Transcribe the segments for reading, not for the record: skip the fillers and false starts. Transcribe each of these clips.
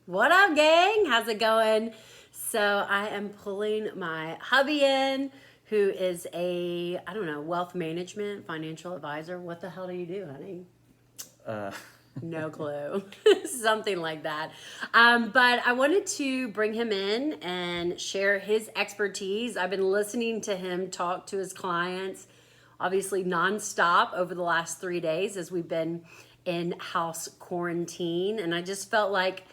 What up, gang? How's it going? So I am pulling my hubby in, who is I don't know, wealth management, financial advisor. What the hell do you do, honey? Uh, No clue. Something like that. But I wanted to bring him in and share his expertise. I've been listening to him talk to his clients, obviously nonstop over the last 3 days as we've been in house quarantine. And I just felt like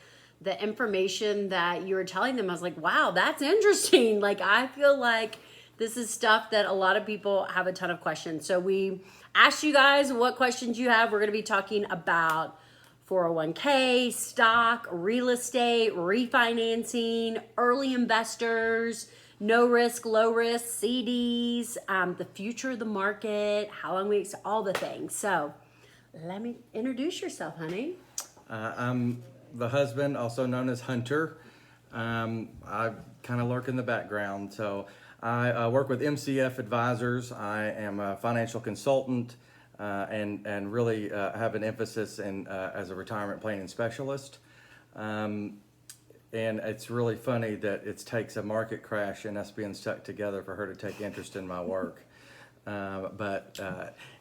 the information that you were telling them, I was like, wow, that's interesting. Like, I feel like this is stuff that a lot of people have a ton of questions. So we asked you guys what questions you have. We're going to be talking about 401k, stock, real estate, refinancing, early investors, no risk, low risk, CDs, the future of the market, how long we, all the things. So let me introduce yourself, honey. I'm the husband, also known as Hunter. I kind of lurk in the background. So I work with MCF Advisors. I am a financial consultant and really have an emphasis as a retirement planning specialist. And it's really funny that it takes a market crash and us being stuck together for her to take interest in my work.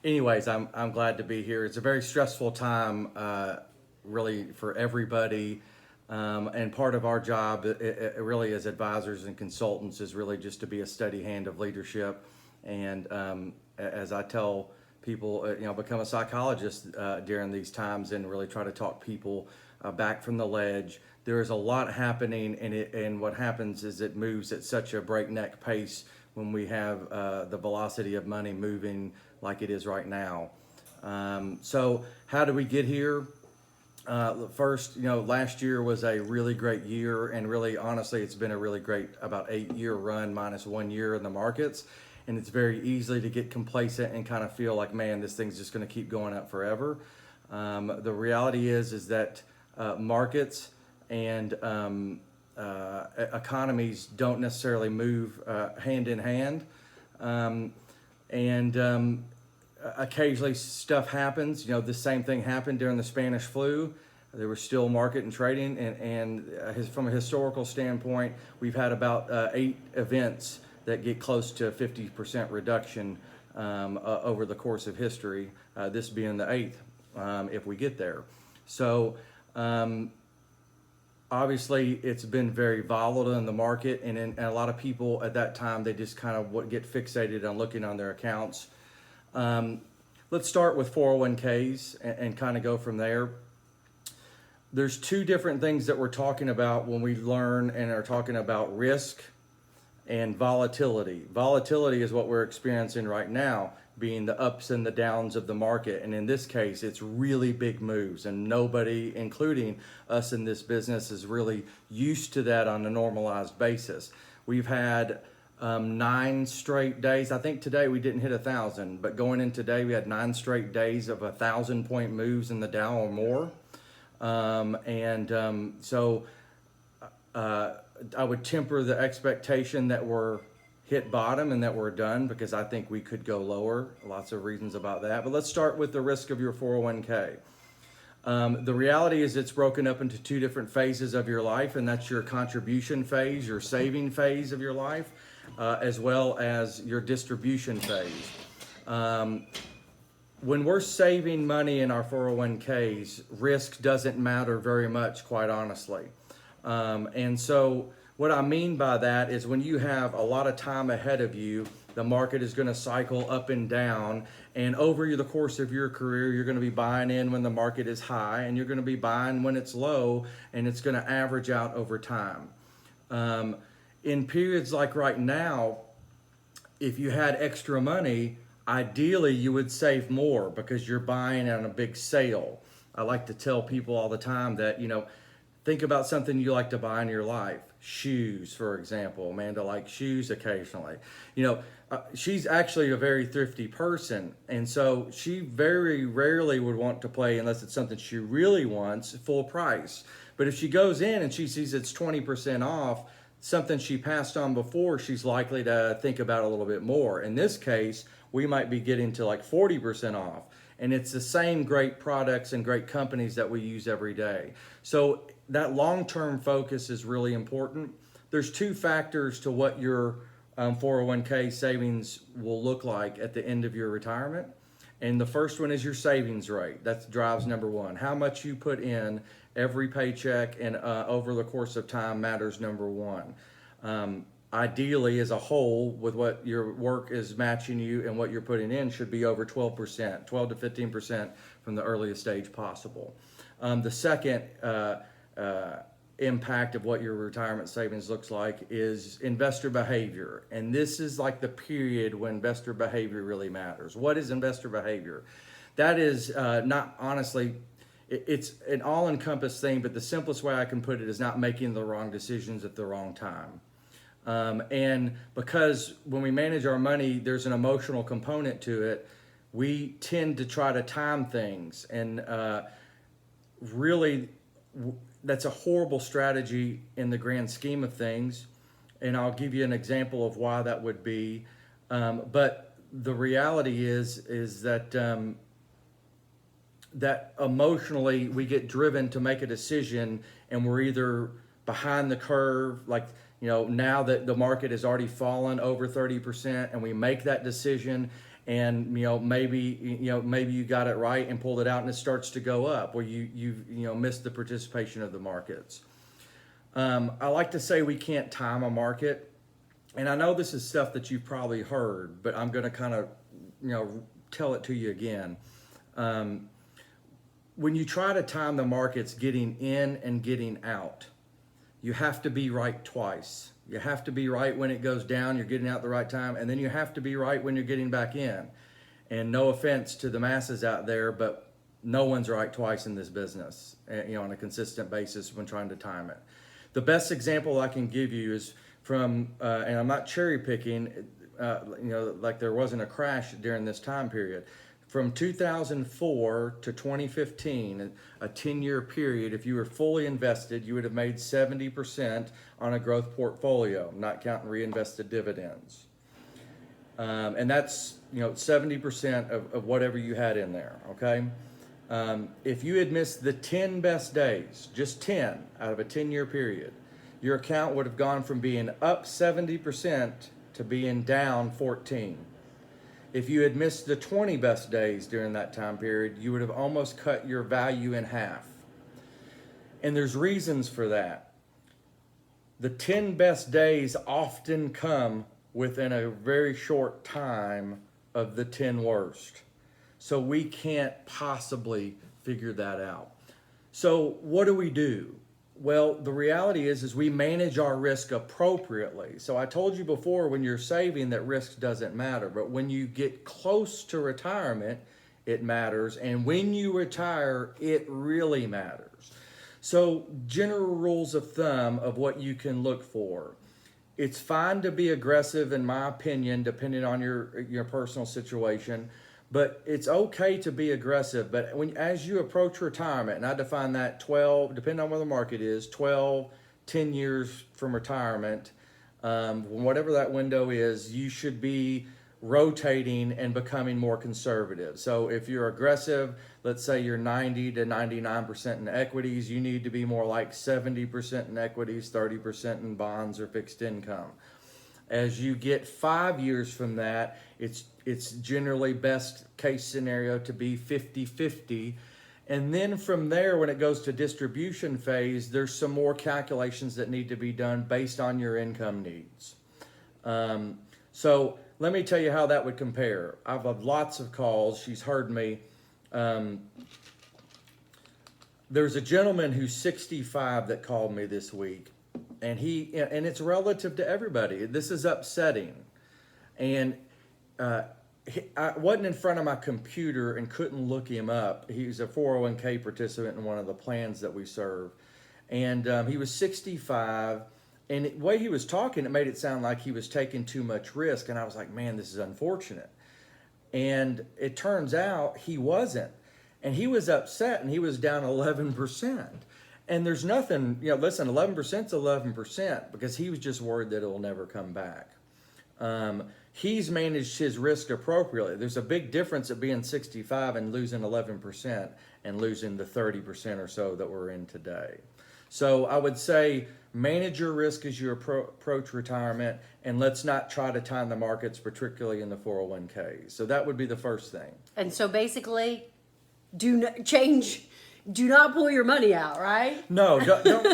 Anyways, I'm glad to be here. It's a very stressful time, really for everybody. And part of our job, it really as advisors and consultants, is really just to be a steady hand of leadership. And as I tell people, become a psychologist during these times and really try to talk people back from the ledge. There is a lot happening, and what happens is it moves at such a breakneck pace when we have the velocity of money moving like it is right now. So how did we get here? First, last year was a really great year, and really, honestly, it's been a really great about 8 year run minus 1 year in the markets. And it's very easy to get complacent and kind of feel like, man, this thing's just going to keep going up forever. The reality is that markets and economies don't necessarily move hand in hand. And occasionally stuff happens. The same thing happened during the Spanish flu. There was still market and trading, and from a historical standpoint, we've had about 8 events that get close to a 50% reduction over the course of history, this being the 8th, if we get there. So obviously it's been very volatile in the market, and a lot of people at that time, they just kind of get fixated on looking on their accounts. Let's start with 401ks and kind of go from there. There's 2 different things that we're talking about when we learn and are talking about risk and volatility. Volatility is what we're experiencing right now, being the ups and the downs of the market. And in this case, it's really big moves, and nobody, including us in this business, is really used to that on a normalized basis. We've had 9 straight days. I think today we didn't hit 1,000, but going in today, we had 9 straight days of 1,000-point moves in the Dow or more. So I would temper the expectation that we're hit bottom and that we're done, because I think we could go lower. Lots of reasons about that. But let's start with the risk of your 401k. The reality is it's broken up into 2 different phases of your life, and that's your contribution phase, your saving phase of your life, as well as your distribution phase. When we're saving money in our 401ks, risk doesn't matter very much, quite honestly. And so what I mean by that is when you have a lot of time ahead of you, the market is going to cycle up and down. And over the course of your career, you're going to be buying in when the market is high, and you're going to be buying when it's low, and it's going to average out over time. In periods like right now, if you had extra money, ideally you would save more because you're buying on a big sale. I like to tell people all the time that, think about something you like to buy in your life. Shoes, for example. Amanda likes shoes occasionally. She's actually a very thrifty person, and so she very rarely would want to play, unless it's something she really wants, full price. But if she goes in and she sees it's 20% off, something she passed on before, she's likely to think about a little bit more. In this case, we might be getting to like 40% off. And it's the same great products and great companies that we use every day. So that long-term focus is really important. There's two factors to what your 401k savings will look like at the end of your retirement. And the first one is your savings rate. That drives number one. How much you put in every paycheck and over the course of time matters number one. Ideally, as a whole, with what your work is matching you and what you're putting in, should be over 12%, 12 to 15% from the earliest stage possible. The second impact of what your retirement savings looks like is investor behavior. And this is like the period when investor behavior really matters. What is investor behavior? That is not honestly, it's an all-encompassing thing, but the simplest way I can put it is not making the wrong decisions at the wrong time. And because when we manage our money, there's an emotional component to it, we tend to try to time things. And really, that's a horrible strategy in the grand scheme of things. And I'll give you an example of why that would be. But the reality is that that emotionally we get driven to make a decision, and we're either behind the curve, like, you know, now that the market has already fallen over 30%, and we make that decision, and maybe you got it right and pulled it out, and it starts to go up, where you missed the participation of the markets. I like to say we can't time a market, and I know this is stuff that you've probably heard, but I'm going to kind of tell it to you again. When you try to time the markets getting in and getting out, you have to be right twice. You have to be right when it goes down, you're getting out at the right time, and then you have to be right when you're getting back in. And no offense to the masses out there, but no one's right twice in this business, on a consistent basis when trying to time it. The best example I can give you is from, and I'm not cherry picking, like there wasn't a crash during this time period. From 2004 to 2015, a 10-year period, if you were fully invested, you would have made 70% on a growth portfolio, not counting reinvested dividends. And that's 70% of whatever you had in there, okay? If you had missed the 10 best days, just 10 out of a 10-year period, your account would have gone from being up 70% to being down 14. If you had missed the 20 best days during that time period, you would have almost cut your value in half. And there's reasons for that. The 10 best days often come within a very short time of the 10 worst. So we can't possibly figure that out. So what do? Well, the reality is we manage our risk appropriately. So I told you before, when you're saving, that risk doesn't matter. But when you get close to retirement, it matters. And when you retire, it really matters. So general rules of thumb of what you can look for. It's fine to be aggressive, in my opinion, depending on your personal situation. But it's okay to be aggressive. But as you approach retirement, and I define that 12, depending on where the market is, 12, 10 years from retirement, whatever that window is, you should be rotating and becoming more conservative. So if you're aggressive, let's say you're 90 to 99% in equities, you need to be more like 70% in equities, 30% in bonds or fixed income. As you get 5 years from that, it's generally best case scenario to be 50-50. And then from there, when it goes to distribution phase, there's some more calculations that need to be done based on your income needs. So let me tell you how that would compare. I've had lots of calls. She's heard me. There's a gentleman who's 65 that called me this week. And it's relative to everybody. This is upsetting. And I wasn't in front of my computer and couldn't look him up. He's a 401k participant in one of the plans that we serve. And he was 65. And the way he was talking, it made it sound like he was taking too much risk. And I was like, man, this is unfortunate. And it turns out he wasn't. And he was upset, and he was down 11%. And there's nothing, listen, 11% is 11%, because he was just worried that it will never come back. he's managed his risk appropriately. There's a big difference at being 65 and losing 11% and losing the 30% or so that we're in today. So I would say manage your risk as you approach retirement, and let's not try to time the markets, particularly in the 401k. So that would be the first thing. And so basically, do not pull your money out, right? No,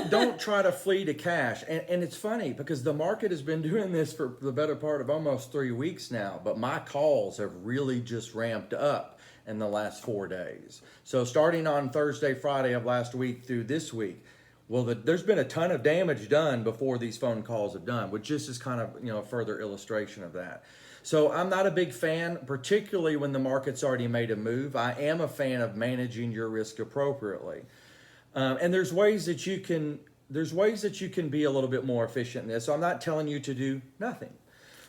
don't try to flee to cash. And it's funny because the market has been doing this for the better part of almost 3 weeks now, but my calls have really just ramped up in the last 4 days. So starting on Thursday, Friday of last week through this week, well, there's been a ton of damage done before these phone calls have done, which just is kind of, a further illustration of that. So I'm not a big fan, particularly when the market's already made a move. I am a fan of managing your risk appropriately. And there's ways that you can be a little bit more efficient in this. So I'm not telling you to do nothing.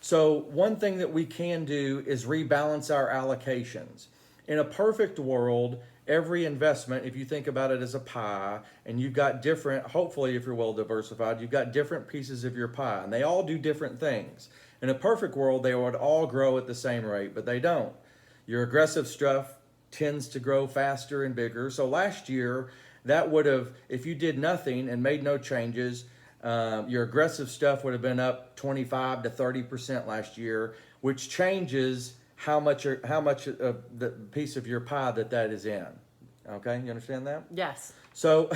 So one thing that we can do is rebalance our allocations. In a perfect world, every investment, if you think about it as a pie, and you've got different, hopefully if you're well diversified, you've got different pieces of your pie, and they all do different things. In a perfect world, they would all grow at the same rate, but they don't. Your aggressive stuff tends to grow faster and bigger. So last year, that would have, if you did nothing and made no changes, your aggressive stuff would have been up 25 to 30% last year, which changes how much of the piece of your pie that is in. Okay, you understand that? Yes. So,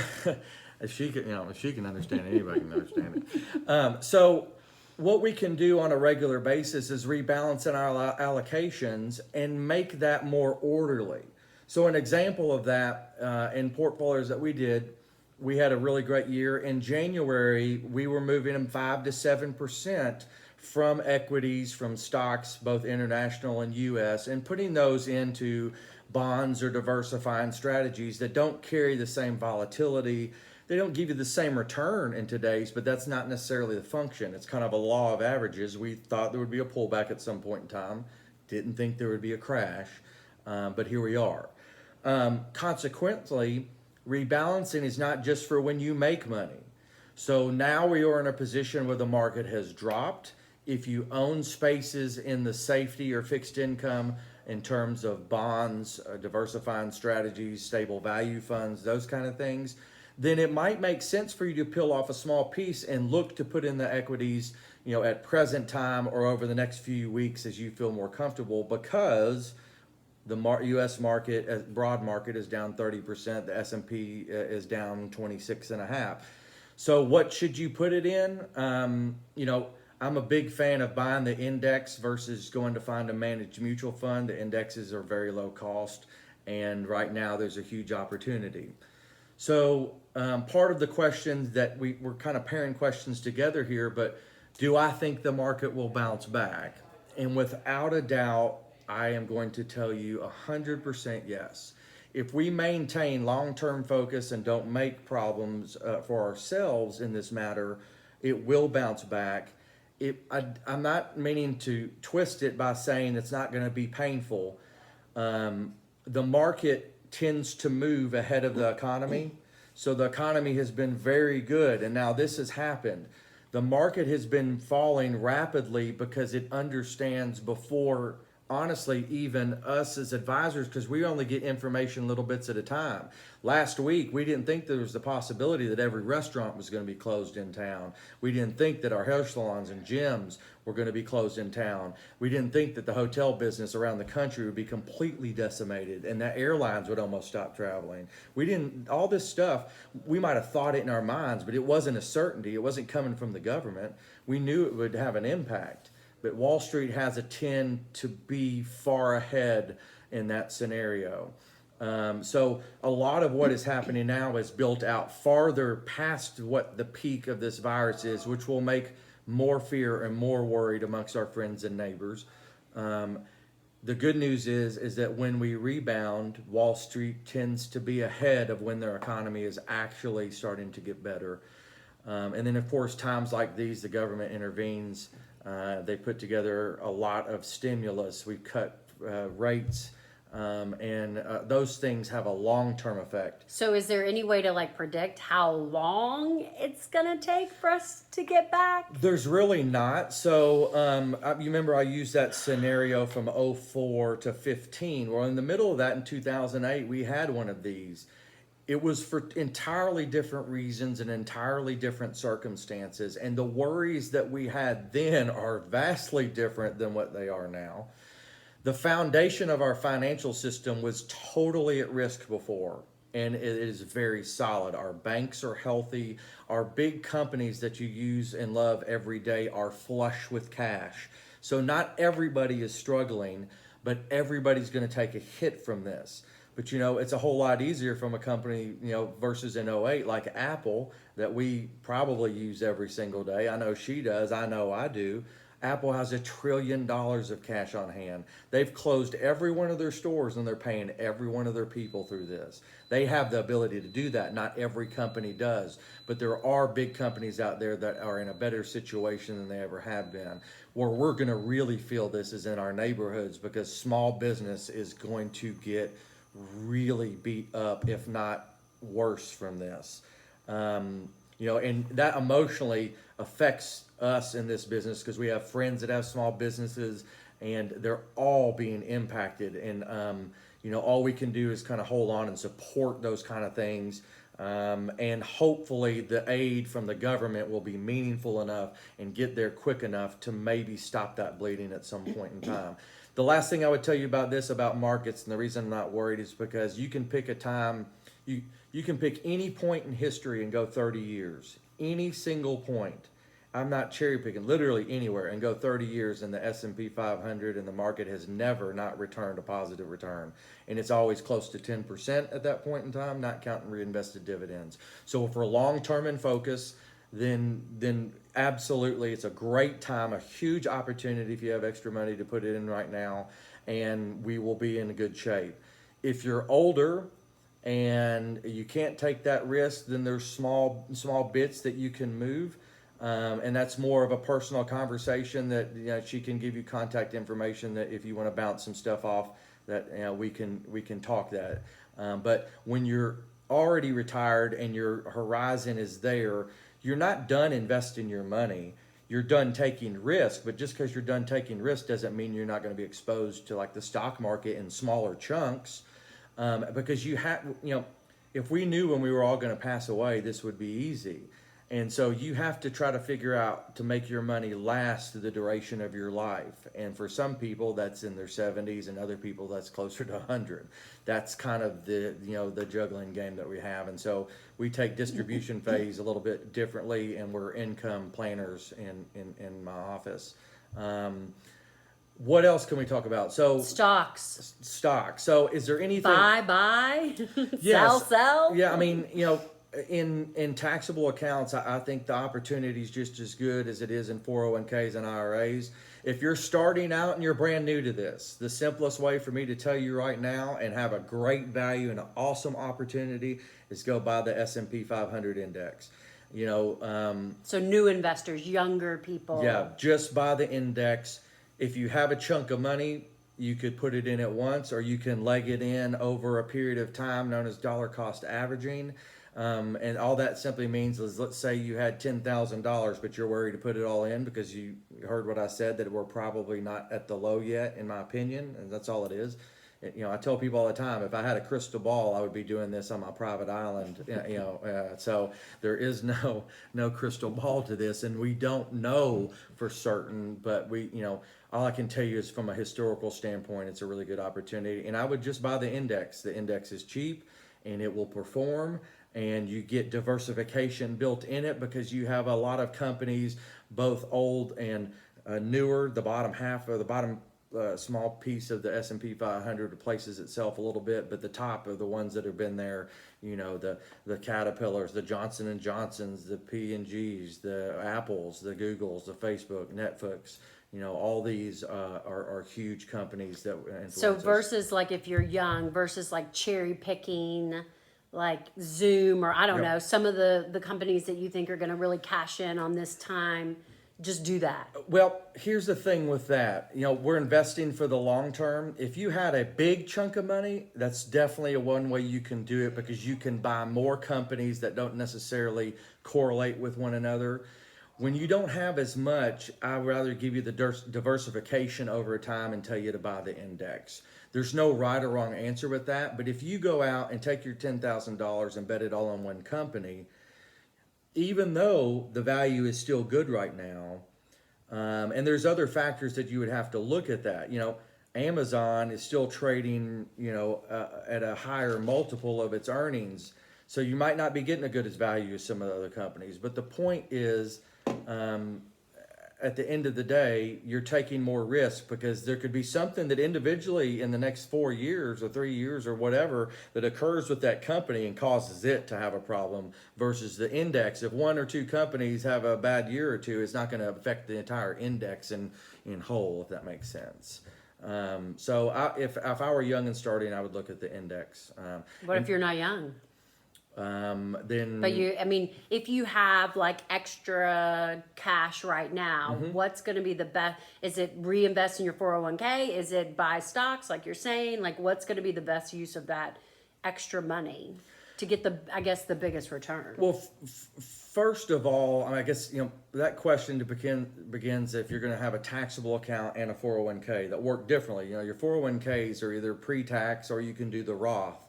if she can understand it, anybody can understand it. So, what we can do on a regular basis is rebalance in our allocations and make that more orderly. So, an example of that in portfolios that we did, we had a really great year. In January, we were moving them 5 to 7% from equities, from stocks, both international and U.S., and putting those into bonds or diversifying strategies that don't carry the same volatility. They don't give you the same return in today's, but that's not necessarily the function. It's kind of a law of averages. We thought there would be a pullback at some point in time. Didn't think there would be a crash, but here we are. Consequently, rebalancing is not just for when you make money. So now we are in a position where the market has dropped. If you own spaces in the safety or fixed income in terms of bonds, diversifying strategies, stable value funds, those kind of things, then it might make sense for you to peel off a small piece and look to put in the equities, at present time or over the next few weeks as you feel more comfortable, because the U.S. market, broad market, is down 30%. The S&P is down 26.5%. So what should you put it in? I'm a big fan of buying the index versus going to find a managed mutual fund. The indexes are very low cost, and right now there's a huge opportunity. So part of the questions that we're kind of pairing questions together here, but do I think the market will bounce back? And without a doubt, I am going to tell you 100% yes. If we maintain long-term focus and don't make problems for ourselves in this matter, it will bounce back. I'm not meaning to twist it by saying it's not going to be painful. The market tends to move ahead of the economy. So the economy has been very good, and now this has happened. The market has been falling rapidly because it understands before, honestly, even us as advisors, because we only get information little bits at a time. Last week, we didn't think there was the possibility that every restaurant was going to be closed in town. We didn't think that our hair salons and gyms were going to be closed in town. We didn't think that the hotel business around the country would be completely decimated and that airlines would almost stop traveling. All this stuff, we might have thought it in our minds, but it wasn't a certainty. It wasn't coming from the government. We knew it would have an impact. But Wall Street has a tend to be far ahead in that scenario. So a lot of what is happening now is built out farther past what the peak of this virus is, which will make more fear and more worried amongst our friends and neighbors. The good news is that when we rebound, Wall Street tends to be ahead of when their economy is actually starting to get better. And then, of course, times like these, the government intervenes. They put together a lot of stimulus. We cut rates. Those things have a long-term effect. So is there any way to like predict how long it's gonna take for us to get back? There's really not. So you remember I used that scenario from '04 to 15. Well, in the middle of that in 2008, we had one of these. It was for entirely different reasons and entirely different circumstances. And the worries that we had then are vastly different than what they are now. The foundation of our financial system was totally at risk before, and it is very solid. Our banks are healthy. Our big companies that you use and love every day are flush with cash. So not everybody is struggling, but everybody's going to take a hit from this. But it's a whole lot easier from a company, versus in '08, like Apple, that we probably use every single day. I know she does. I know I do. Apple has $1 trillion of cash on hand. They've closed every one of their stores and they're paying every one of their people through this. They have the ability to do that. Not every company does, but there are big companies out there that are in a better situation than they ever have been. Where we're going to really feel this is in our neighborhoods, because small business is going to get really beat up, if not worse, from this. And that emotionally affects us in this business, because we have friends that have small businesses and they're all being impacted. And, all we can do is kind of hold on and support those kind of things. And hopefully the aid from the government will be meaningful enough and get there quick enough to maybe stop that bleeding at some point in time. The last thing I would tell you about this, about markets, and the reason I'm not worried, is because you can pick a time, you can pick any point in history and go 30 years, any single point. I'm not cherry picking, literally anywhere, and go 30 years, and the S&P 500 and the market has never not returned a positive return. And it's always close to 10% at that point in time, not counting reinvested dividends. So if we're long-term in focus, then absolutely it's a great time, a huge opportunity if you have extra money to put it in right now, and we will be in good shape. If you're older and you can't take that risk, then there's small bits that you can move. And that's more of a personal conversation that she can give you contact information that if you want to bounce some stuff off, that we can talk that. But when you're already retired and your horizon is there, you're not done investing your money. You're done taking risk, but just because you're done taking risk doesn't mean you're not going to be exposed to like the stock market in smaller chunks. Because if we knew when we were all going to pass away, this would be easy. And so you have to try to figure out to make your money last the duration of your life. And for some people, that's in their 70s, and other people, that's closer to 100. That's kind of the juggling game that we have. And so we take distribution phase a little bit differently, and we're income planners in my office. What else can we talk about? So Stocks. So is there anything? Buy. Yes. Sell. Yeah, I mean, in taxable accounts, I think the opportunity is just as good as it is in 401ks and IRAs. If you're starting out and you're brand new to this, the simplest way for me to tell you right now and have a great value and an awesome opportunity is go buy the S&P 500 index. So new investors, younger people. Yeah, just buy the index. If you have a chunk of money, you could put it in at once, or you can leg it in over a period of time known as dollar cost averaging. And all that simply means is, let's say you had $10,000, but you're worried to put it all in because you heard what I said, that we're probably not at the low yet, in my opinion, and that's all it is. I tell people all the time, if I had a crystal ball, I would be doing this on my private island. So there is no crystal ball to this, and we don't know for certain. But all I can tell you is from a historical standpoint, it's a really good opportunity. And I would just buy the index. The index is cheap, and it will perform. And you get diversification built in it because you have a lot of companies, both old and newer. The bottom half or the bottom small piece of the S&P 500 replaces itself a little bit, but the top are the ones that have been there. The Caterpillars, the Johnson and Johnsons, the P&Gs, the Apples, the Googles, the Facebook, Netflix. All these are huge companies that influence So us. versus like if you're young, versus like cherry picking, like Zoom, or I don't know, some of the companies that you think are going to really cash in on this time, just do that? Well, here's the thing with that. We're investing for the long term. If you had a big chunk of money, that's definitely a one way you can do it, because you can buy more companies that don't necessarily correlate with one another. When you don't have as much, I'd rather give you the diversification over time and tell you to buy the index. There's no right or wrong answer with that. But if you go out and take your $10,000 and bet it all on one company, even though the value is still good right now, and there's other factors that you would have to look at that. Amazon is still trading, at a higher multiple of its earnings. So you might not be getting a good as value as some of the other companies. But the point is, at the end of the day, you're taking more risk, because there could be something that individually in the next 4 years or 3 years or whatever that occurs with that company and causes it to have a problem, versus the index. If one or two companies have a bad year or two, it's not going to affect the entire index in whole, if that makes sense. If I were young and starting, I would look at the index. What if you're not young? Then. But if you have like extra cash right now, what's going to be the best? Is it reinvest in your 401k? Is it buy stocks like you're saying? Like, what's going to be the best use of that extra money to get the biggest return? Well, first of all, I guess, that question begins if you're going to have a taxable account and a 401k that work differently. Your 401ks are either pre-tax or you can do the Roth.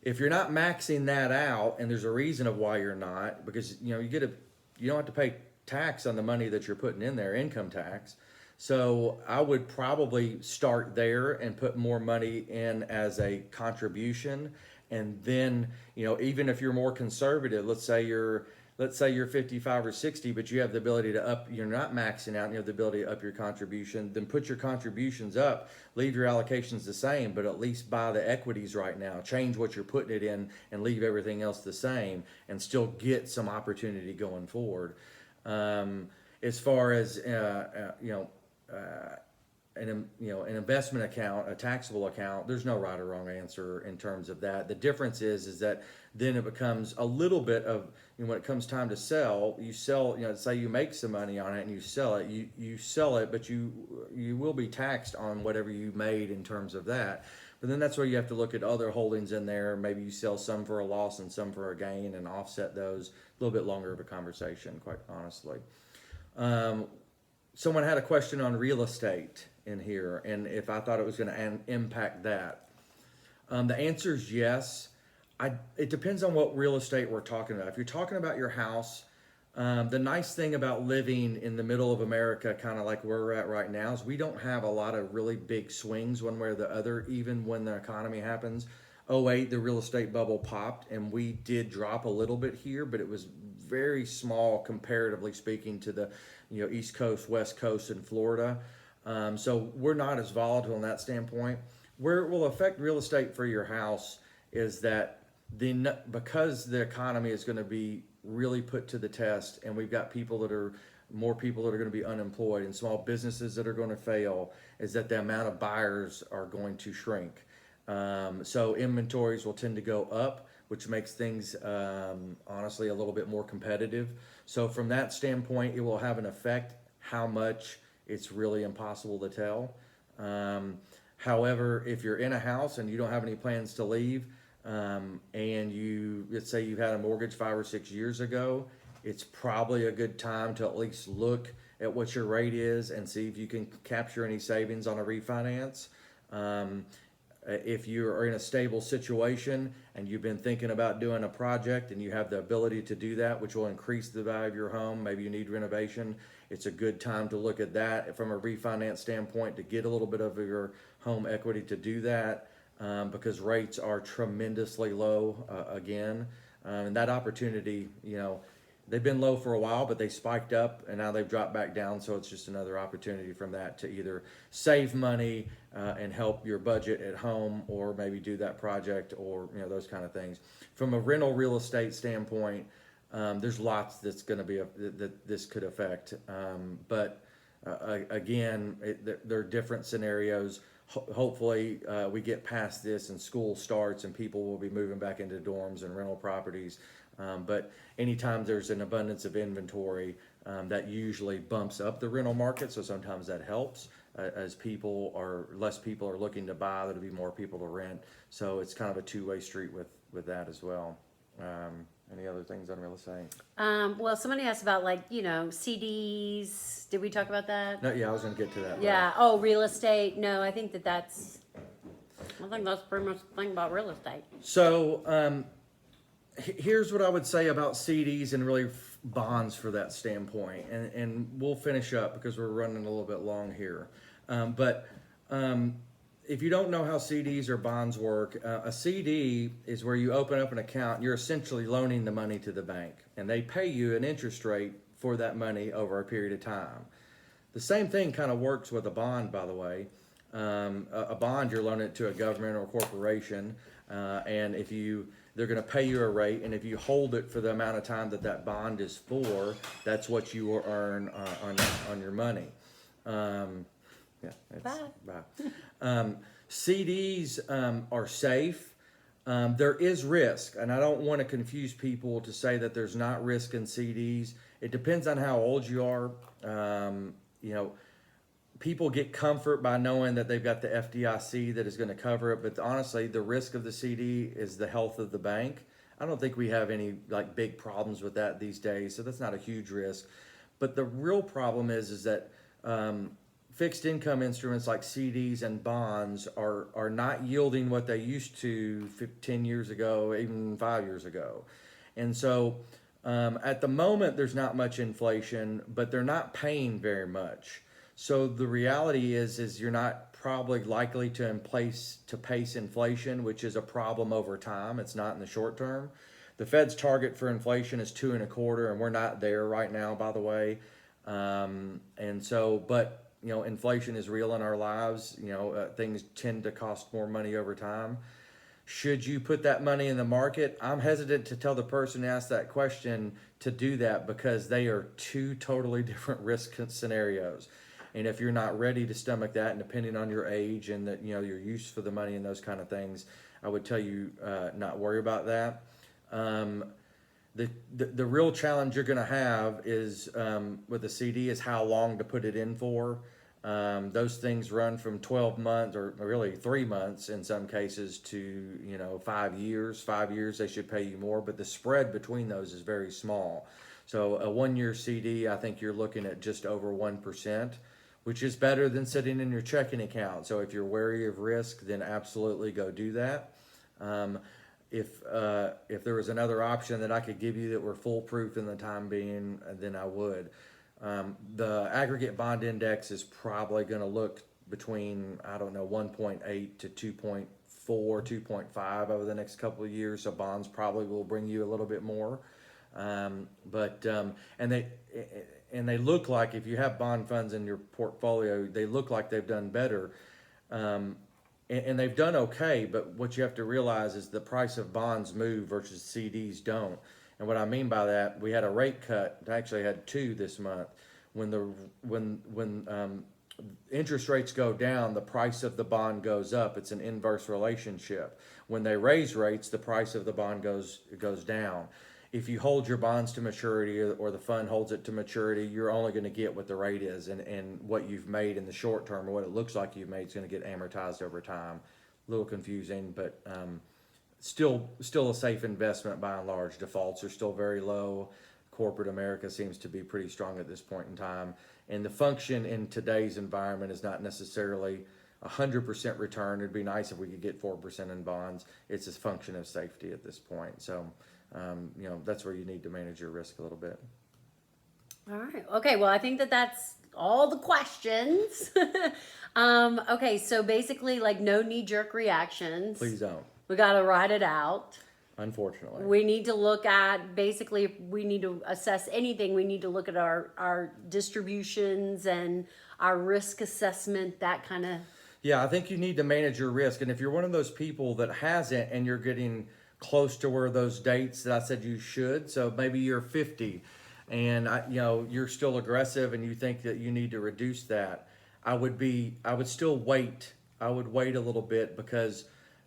If you're not maxing that out, and there's a reason of why you're not, because you don't have to pay tax on the money that you're putting in there, income tax. So I would probably start there and put more money in as a contribution, and then even if you're more conservative, let's say you're 55 or 60, but you have the ability to up, you're not maxing out, and you have the ability to up your contribution, then put your contributions up, leave your allocations the same, but at least buy the equities right now, change what you're putting it in, and leave everything else the same, and still get some opportunity going forward. As far as, an investment account, a taxable account, there's no right or wrong answer in terms of that. The difference is that then it becomes a little bit of, when it comes time to sell, you sell, say you make some money on it and you sell it, you sell it, but you will be taxed on whatever you made in terms of that. But then that's where you have to look at other holdings in there. Maybe you sell some for a loss and some for a gain and offset those. A little bit longer of a conversation, quite honestly. Someone had a question on real estate in here, and if I thought it was going to impact that. The answer is yes. It depends on what real estate we're talking about. If you're talking about your house, the nice thing about living in the middle of America, kind of like where we're at right now, is we don't have a lot of really big swings one way or the other, even when the economy happens. 2008, the real estate bubble popped, and we did drop a little bit here, but it was very small comparatively speaking to the East Coast, West Coast, and Florida. So we're not as volatile in that standpoint. Where it will affect real estate for your house is that because the economy is going to be really put to the test, and we've got more people that are going to be unemployed and small businesses that are going to fail, is that the amount of buyers are going to shrink. So inventories will tend to go up, which makes things honestly a little bit more competitive. So from that standpoint, it will have an effect. How much, it's really impossible to tell. However, if you're in a house and you don't have any plans to leave, and let's say you had a mortgage 5 or 6 years ago, it's probably a good time to at least look at what your rate is and see if you can capture any savings on a refinance. If you are in a stable situation and you've been thinking about doing a project and you have the ability to do that, which will increase the value of your home, maybe you need renovation, it's a good time to look at that from a refinance standpoint to get a little bit of your home equity to do that, because rates are tremendously low again. And that opportunity, they've been low for a while, but they spiked up and now they've dropped back down. So it's just another opportunity from that to either save money and help your budget at home, or maybe do that project, or those kind of things. From a rental real estate standpoint, there's lots that's going to be that this could affect. But again, there are different scenarios. hopefully we get past this and school starts and people will be moving back into dorms and rental properties. But anytime there's an abundance of inventory, that usually bumps up the rental market. So sometimes that helps as less people are looking to buy, there'll be more people to rent. So it's kind of a two-way street with that as well. Any other things on real estate? Well, somebody asked about CDs. Did we talk about that? No, yeah, I was going to get to that. Yeah. Oh, real estate. No, I think that's pretty much the thing about real estate. So here's what I would say about CDs and really bonds for that standpoint. And we'll finish up because we're running a little bit long here. But if you don't know how CDs or bonds work, a CD is where you open up an account. You're essentially loaning the money to the bank, and they pay you an interest rate for that money over a period of time. The same thing kind of works with a bond, by the way. A bond, you're loaning it to a government or corporation, and they're going to pay you a rate, and if you hold it for the amount of time that bond is for, that's what you will earn on your money. Bye. CDs are safe. There is risk, and I don't want to confuse people to say that there's not risk in CDs. It depends on how old you are. People get comfort by knowing that they've got the FDIC that is going to cover it, but honestly, the risk of the CD is the health of the bank. I don't think we have any big problems with that these days, so that's not a huge risk. But the real problem is that fixed income instruments like CDs and bonds are not yielding what they used to 10 years ago, even 5 years ago. And so at the moment, there's not much inflation, but they're not paying very much. So the reality is you're not probably likely to pace inflation, which is a problem over time. It's not in the short term. The Fed's target for inflation is 2.25%, and we're not there right now, by the way. But inflation is real in our lives. Things tend to cost more money over time. Should you put that money in the market? I'm hesitant to tell the person who asked that question to do that because they are two totally different risk scenarios. And if you're not ready to stomach that, and depending on your age and your use for the money and those kind of things, I would tell you not worry about that. The real challenge you're going to have is with a CD is how long to put it in for. Those things run from 12 months or really 3 months in some cases to 5 years. 5 years they should pay you more, but the spread between those is very small. So a 1-year CD, I think you're looking at just over 1%, which is better than sitting in your checking account. So if you're wary of risk, then absolutely go do that. If there was another option that I could give you that were foolproof in the time being, then I would. The aggregate bond index is probably going to look between, 1.8 to 2.4, 2.5 over the next couple of years. So bonds probably will bring you a little bit more. And they look like, if you have bond funds in your portfolio, they look like they've done better. And they've done okay, but what you have to realize is the price of bonds move versus CDs don't. And what I mean by that, we had a rate cut. I actually had 2 this month. When interest rates go down, the price of the bond goes up. It's an inverse relationship. When they raise rates, the price of the bond goes down. If you hold your bonds to maturity or the fund holds it to maturity, you're only going to get what the rate is, and what you've made in the short term or what it looks like you've made is going to get amortized over time. A little confusing, but still a safe investment by and large. Defaults are still very low. Corporate America seems to be pretty strong at this point in time. And the function in today's environment is not necessarily 100% return. It'd be nice if we could get 4% in bonds. It's a function of safety at this point. So, that's where you need to manage your risk a little bit. All right. Okay. Well, I think that's all the questions. Okay. So basically, no knee-jerk reactions. Please don't. We got to write it out. Unfortunately. We need to look at, basically, if we need to assess anything, we need to look at our distributions and our risk assessment, that kind of. Yeah, I think you need to manage your risk. And if you're one of those people that hasn't and you're getting close to where those dates that I said you should, so maybe you're 50 and you're still aggressive and you think that you need to reduce that, I would still wait I would wait a little bit because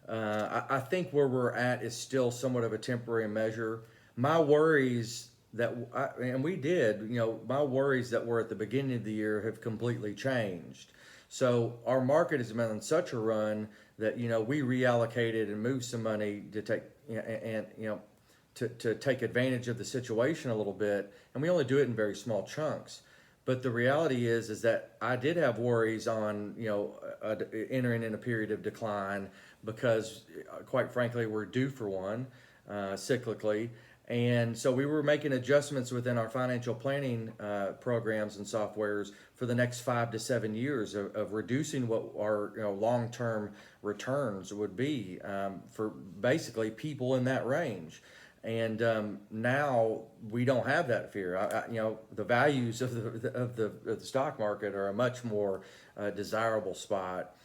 I think where we're at is still somewhat of a temporary measure. My worries and we did, my worries that were at the beginning of the year have completely changed. So our market has been on such a run that, we reallocated and moved some money to take, and, to take advantage of the situation a little bit. And we only do it in very small chunks. But the reality is that I did have worries on, entering in a period of decline because, quite frankly, we're due for one, cyclically. And so we were making adjustments within our financial planning programs and softwares for the next 5 to 7 years of reducing what our long-term returns would be for basically people in that range. And now we don't have that fear. The values of the stock market are a much more desirable spot.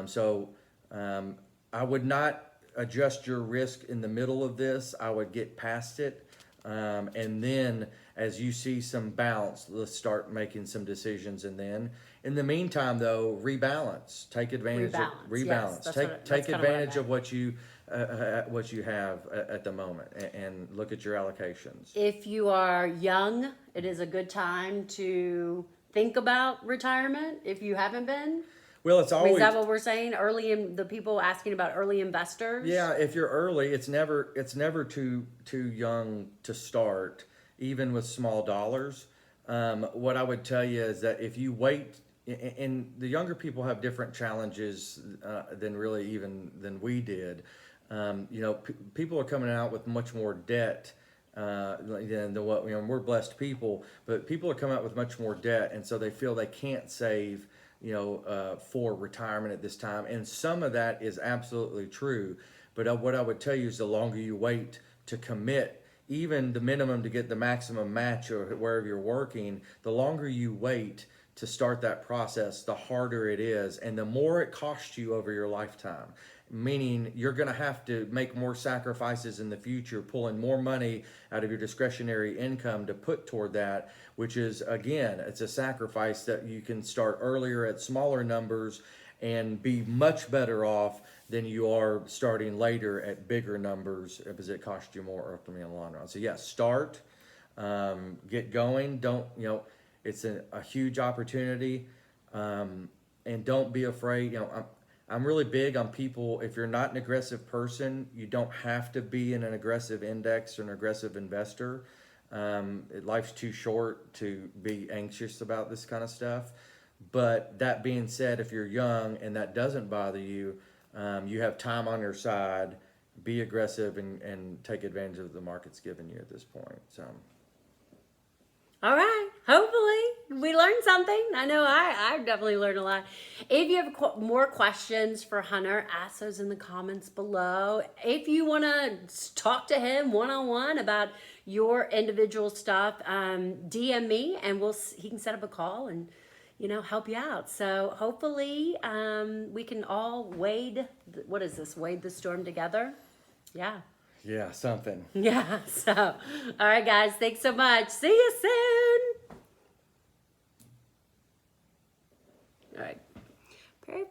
So I would not adjust your risk in the middle of this. I would get past it. And then as you see some bounce, let's start making some decisions. And then in the meantime, though, rebalance, take advantage of rebalance, yes, take advantage of what you have at the moment and look at your allocations. If you are young, it is a good time to think about retirement if you haven't been. Well, it's always. Is that what we're saying? The people asking about early investors. Yeah, if you're early, it's never too young to start, even with small dollars. What I would tell you is that if you wait, and the younger people have different challenges than we did. People are coming out with much more debt than what we're blessed people, but people are coming out with much more debt, and so they feel they can't save for retirement at this time. And some of that is absolutely true. But what I would tell you is the longer you wait to commit, even the minimum to get the maximum match or wherever you're working, the longer you wait to start that process, the harder it is. And the more it costs you over your lifetime. Meaning you're going to have to make more sacrifices in the future, pulling more money out of your discretionary income to put toward that, which is, again, it's a sacrifice that you can start earlier at smaller numbers and be much better off than you are starting later at bigger numbers because it costs you more ultimately in the long run. So yes, start, get going. Don't, it's a huge opportunity, and don't be afraid. I'm really big on people. If you're not an aggressive person, you don't have to be in an aggressive index or an aggressive investor. Life's too short to be anxious about this kind of stuff. But that being said, if you're young and that doesn't bother you, you have time on your side. Be aggressive and take advantage of the market's given you at this point. So. All right. Hopefully we learned something. I know I definitely learned a lot. If you have more questions for Hunter, ask those in the comments below. If you want to talk to him one-on-one about your individual stuff, DM me and he can set up a call and help you out. So hopefully we can all wade the storm together. Yeah. Yeah, something. Yeah, so, all right, guys, thanks so much. See you soon. All right, perfect.